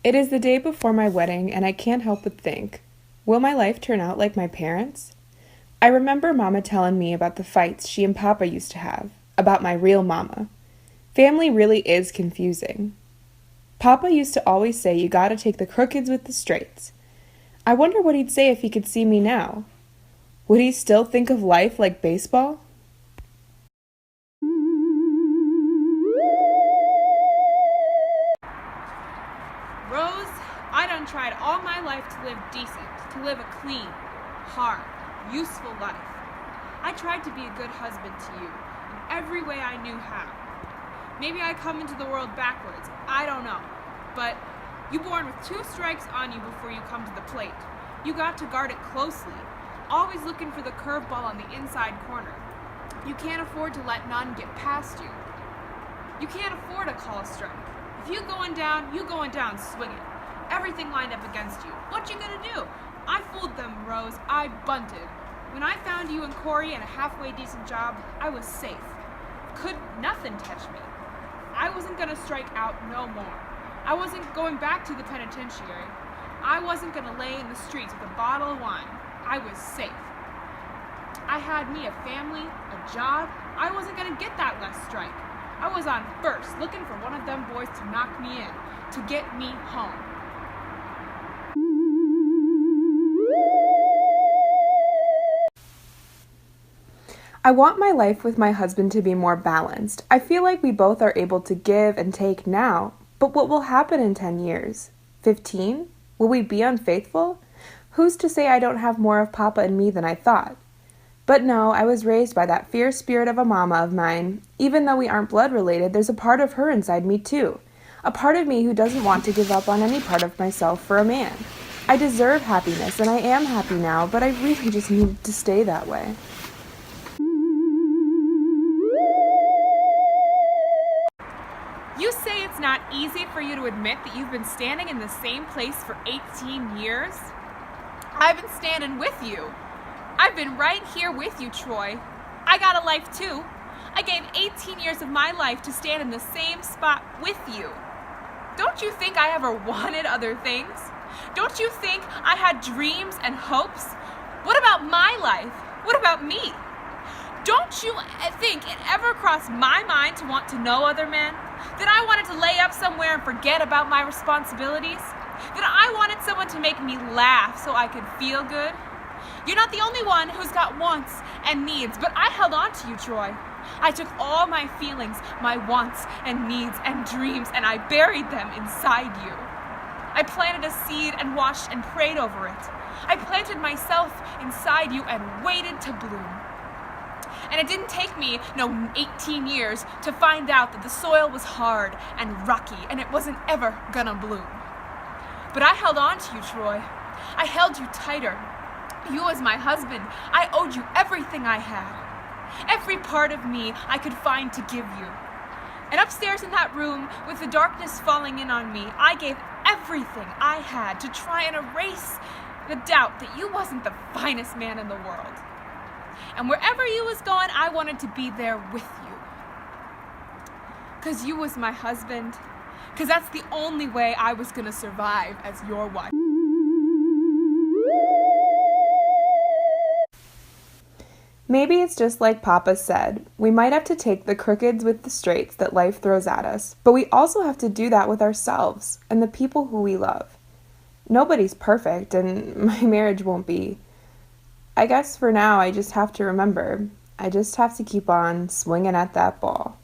It is the day before my wedding, and I can't help but think, will my life turn out like my parents? I remember Mama telling me about the fights she and Papa used to have, about my real mama. Family really is confusing. Papa used to always say you gotta take the crookeds with the straights. I wonder what he'd say if he could see me now. Would he still think of life like baseball? Rose, I done tried all my life to live decent, to live a clean, hard, useful life. I tried to be a good husband to you in every way I knew how. Maybe I come into the world backwards, I don't know. But you born with 2 strikes on you before you come to the plate. You got to guard it closely, always looking for the curveball on the inside corner. You can't afford to let none get past you. You can't afford to call a strike. If you going down swinging. Everything lined up against you. What you gonna do? I fooled them, Rose. I bunted. When I found you and Corey and a halfway decent job, I was safe. Could nothing touch me. I wasn't gonna strike out no more. I wasn't going back to the penitentiary. I wasn't gonna lay in the streets with a bottle of wine. I was safe. I had me a family, a job. I wasn't gonna get that last strike. I was on first, looking for one of them boys to knock me in, to get me home. I want my life with my husband to be more balanced. I feel like we both are able to give and take now, but what will happen in 10 years? 15? Will we be unfaithful? Who's to say I don't have more of Papa in me than I thought? But no, I was raised by that fierce spirit of a mama of mine. Even though we aren't blood related, there's a part of her inside me too. A part of me who doesn't want to give up on any part of myself for a man. I deserve happiness, and I am happy now, but I really just need to stay that way. You say it's not easy for you to admit that you've been standing in the same place for 18 years? I've been standing with you. I've been right here with you, Troy. I got a life too. I gave 18 years of my life to stand in the same spot with you. Don't you think I ever wanted other things? Don't you think I had dreams and hopes? What about my life? What about me? Don't you think it ever crossed my mind to want to know other men? That I wanted to lay up somewhere and forget about my responsibilities? That I wanted someone to make me laugh so I could feel good? You're not the only one who's got wants and needs, but I held on to you, Troy. I took all my feelings, my wants and needs and dreams, and I buried them inside you. I planted a seed and watched and prayed over it. I planted myself inside you and waited to bloom. And it didn't take me, 18 years to find out that the soil was hard and rocky and it wasn't ever gonna bloom. But I held on to you, Troy. I held you tighter. You as my husband, I owed you everything I had. Every part of me I could find to give you. And upstairs in that room, with the darkness falling in on me, I gave everything I had to try and erase the doubt that you wasn't the finest man in the world. And wherever you was going, I wanted to be there with you. 'Cause you was my husband. 'Cause that's the only way I was gonna survive as your wife. Maybe it's just like Papa said. We might have to take the crookeds with the straights that life throws at us, but we also have to do that with ourselves and the people who we love. Nobody's perfect, and my marriage won't be. I guess for now I just have to remember, I just have to keep on swinging at that ball.